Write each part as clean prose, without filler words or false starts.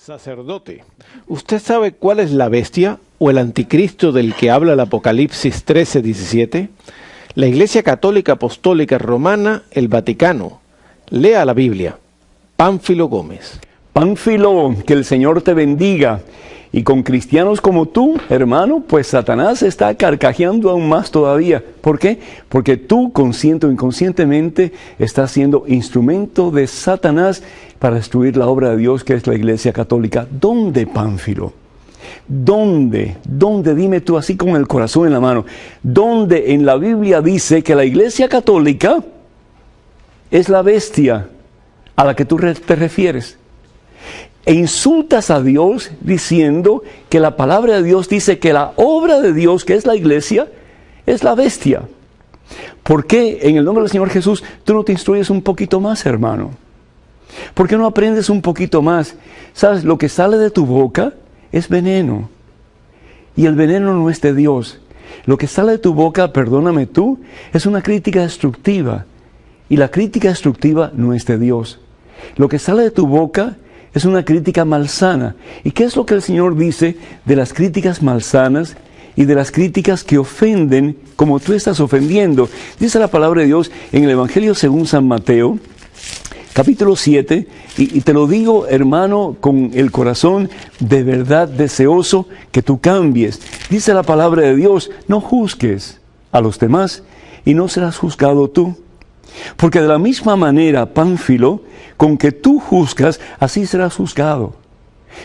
Sacerdote, ¿usted sabe cuál es la bestia o el anticristo del que habla el Apocalipsis 13:17? La Iglesia Católica Apostólica Romana, el Vaticano. Lea la Biblia. Pánfilo Gómez. Pánfilo, que el Señor te bendiga. Y con cristianos como tú, hermano, pues Satanás está carcajeando aún más todavía. ¿Por qué? Porque tú, consciente o inconscientemente, estás siendo instrumento de Satanás para destruir la obra de Dios, que es la Iglesia Católica. ¿Dónde, Pánfilo? ¿Dónde? Dime tú así con el corazón en la mano. ¿Dónde en la Biblia dice que la Iglesia Católica es la bestia a la que tú te refieres? E insultas a Dios diciendo que la palabra de Dios dice que la obra de Dios, que es la iglesia, es la bestia. ¿Por qué en el nombre del Señor Jesús tú no te instruyes un poquito más, hermano? ¿Por qué no aprendes un poquito más? ¿Sabes? Lo que sale de tu boca es veneno. Y el veneno no es de Dios. Lo que sale de tu boca, perdóname tú, es una crítica destructiva. Y la crítica destructiva no es de Dios. Lo que sale de tu boca es una crítica malsana. ¿Y qué es lo que el Señor dice de las críticas malsanas y de las críticas que ofenden como tú estás ofendiendo? Dice la palabra de Dios en el Evangelio según San Mateo, capítulo 7, y te lo digo, hermano, con el corazón de verdad deseoso que tú cambies. Dice la palabra de Dios, no juzgues a los demás y no serás juzgado tú. Porque de la misma manera, Pánfilo, con que tú juzgas, así serás juzgado.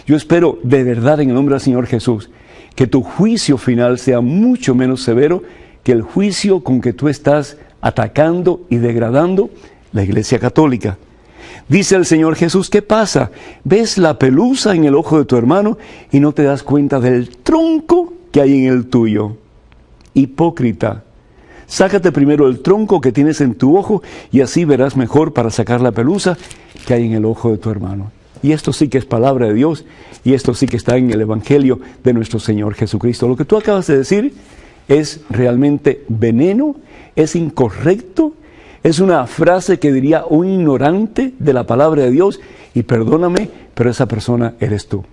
Yo espero de verdad en el nombre del Señor Jesús que tu juicio final sea mucho menos severo que el juicio con que tú estás atacando y degradando la Iglesia Católica. Dice el Señor Jesús, ¿qué pasa? ¿Ves la pelusa en el ojo de tu hermano y no te das cuenta del tronco que hay en el tuyo? Hipócrita. Sácate primero el tronco que tienes en tu ojo y así verás mejor para sacar la pelusa que hay en el ojo de tu hermano. Y esto sí que es palabra de Dios y esto sí que está en el Evangelio de nuestro Señor Jesucristo. Lo que tú acabas de decir es realmente veneno, es incorrecto, es una frase que diría un ignorante de la palabra de Dios y perdóname, pero esa persona eres tú.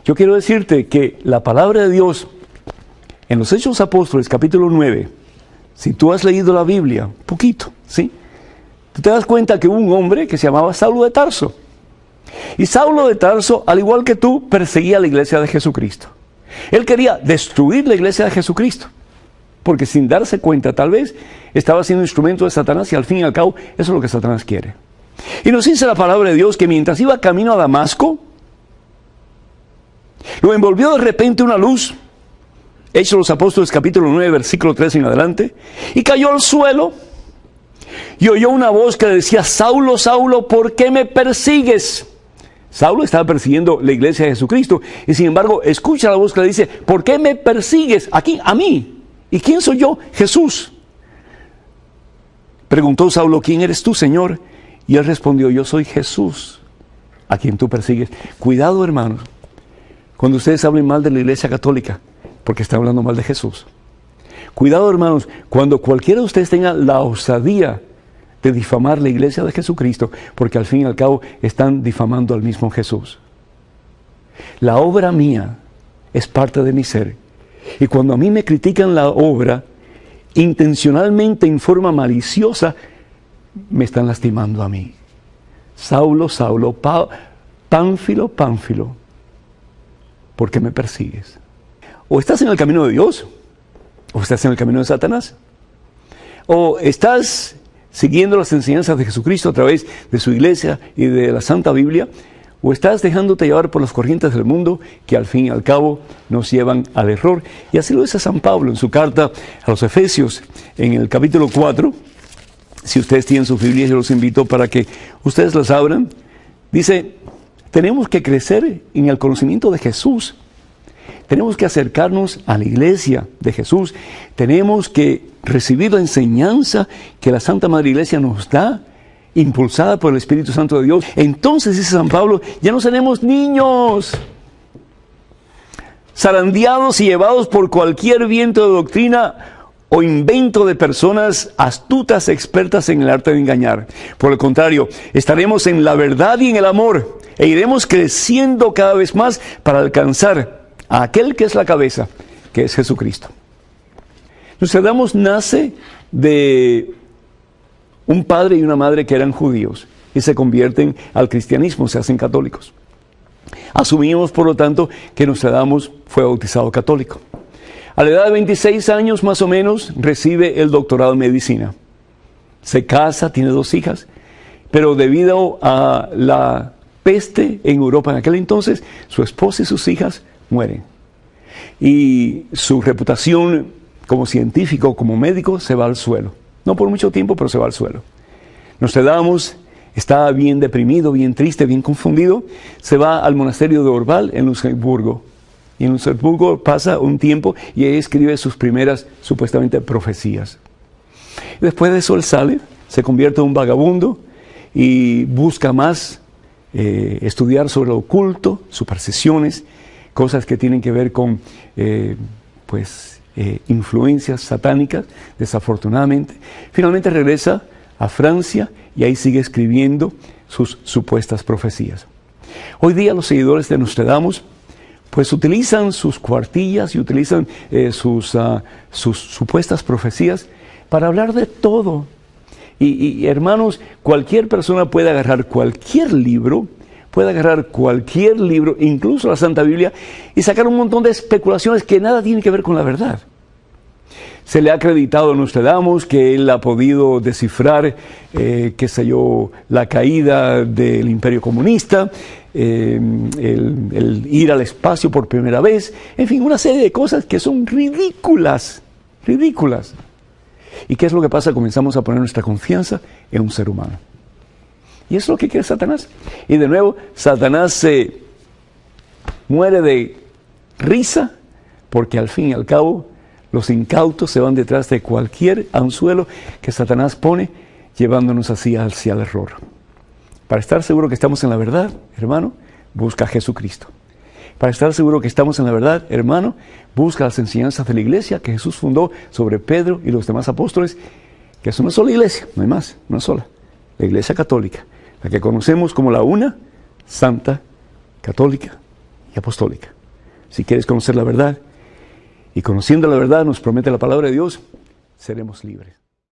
Yo quiero decirte que la palabra de Dios en los Hechos Apóstoles capítulo 9, si tú has leído la Biblia, poquito, ¿sí? Tú te das cuenta que hubo un hombre que se llamaba Saulo de Tarso. Y Saulo de Tarso, al igual que tú, perseguía a la iglesia de Jesucristo. Él quería destruir la iglesia de Jesucristo. Porque sin darse cuenta, tal vez, estaba siendo instrumento de Satanás y al fin y al cabo, eso es lo que Satanás quiere. Y nos dice la palabra de Dios que mientras iba camino a Damasco, lo envolvió de repente una luz. Hechos de los Apóstoles capítulo 9, versículo 3 en adelante, y cayó al suelo, y oyó una voz que le decía, Saulo, Saulo, ¿por qué me persigues? Saulo estaba persiguiendo la iglesia de Jesucristo, y sin embargo, escucha la voz que le dice, ¿por qué me persigues? Aquí, a mí. ¿Y quién soy yo? Jesús. Preguntó Saulo, ¿quién eres tú, Señor? Y él respondió, yo soy Jesús, a quien tú persigues. Cuidado, hermanos, cuando ustedes hablen mal de la iglesia católica, porque está hablando mal de Jesús. Cuidado, hermanos, cuando cualquiera de ustedes tenga la osadía de difamar la iglesia de Jesucristo, porque al fin y al cabo están difamando al mismo Jesús. La obra mía es parte de mi ser. Y cuando a mí me critican la obra, intencionalmente, en forma maliciosa, me están lastimando a mí. Saulo, Saulo, Pánfilo, Pánfilo, ¿por qué me persigues? O estás en el camino de Dios, o estás en el camino de Satanás. O estás siguiendo las enseñanzas de Jesucristo a través de su iglesia y de la Santa Biblia, o estás dejándote llevar por las corrientes del mundo que al fin y al cabo nos llevan al error. Y así lo dice San Pablo en su carta a los Efesios, en el capítulo 4. Si ustedes tienen sus Biblias, yo los invito para que ustedes las abran. Dice, tenemos que crecer en el conocimiento de Jesús. Tenemos que acercarnos a la iglesia de Jesús. Tenemos que recibir la enseñanza que la Santa Madre Iglesia nos da, impulsada por el Espíritu Santo de Dios. Entonces, dice San Pablo, ya no seremos niños, zarandeados y llevados por cualquier viento de doctrina o invento de personas astutas expertas en el arte de engañar. Por el contrario, estaremos en la verdad y en el amor, E iremos creciendo cada vez más para alcanzar a aquel que es la cabeza, que es Jesucristo. Nostradamus nace de un padre y una madre que eran judíos y se convierten al cristianismo, se hacen católicos. Asumimos, por lo tanto, que Nostradamus fue bautizado católico. A la edad de 26 años, más o menos, recibe el doctorado en medicina. Se casa, tiene 2 hijas, pero debido a la peste en Europa en aquel entonces, su esposa y sus hijas mueren. Y su reputación como científico, como médico, se va al suelo. No por mucho tiempo, pero se va al suelo. Nostradamus está bien deprimido, bien triste, bien confundido. Se va al monasterio de Orval en Luxemburgo. Y en Luxemburgo pasa un tiempo y ahí escribe sus primeras, supuestamente, profecías. Y después de eso él sale, se convierte en un vagabundo y busca más estudiar sobre lo oculto, supersticiones, cosas que tienen que ver con influencias satánicas, desafortunadamente. Finalmente regresa a Francia y ahí sigue escribiendo sus supuestas profecías. Hoy día los seguidores de Nostradamus pues utilizan sus cuartillas y utilizan sus supuestas profecías para hablar de todo. Y hermanos, cualquier persona puede agarrar cualquier libro, incluso la Santa Biblia, y sacar un montón de especulaciones que nada tienen que ver con la verdad. Se le ha acreditado a Nostradamus que él ha podido descifrar, la caída del Imperio Comunista, el ir al espacio por primera vez, en fin, una serie de cosas que son ridículas. ¿Y qué es lo que pasa? Comenzamos a poner nuestra confianza en un ser humano. Y eso es lo que quiere Satanás. Y de nuevo, Satanás se muere de risa, porque al fin y al cabo, los incautos se van detrás de cualquier anzuelo que Satanás pone, llevándonos así hacia el error. Para estar seguro que estamos en la verdad, hermano, busca a Jesucristo. Para estar seguro que estamos en la verdad, hermano, busca las enseñanzas de la iglesia que Jesús fundó sobre Pedro y los demás apóstoles, que es una sola iglesia, no hay más, una sola. La iglesia católica, la que conocemos como la una, santa, católica y apostólica. Si quieres conocer la verdad, y conociendo la verdad nos promete la palabra de Dios, seremos libres.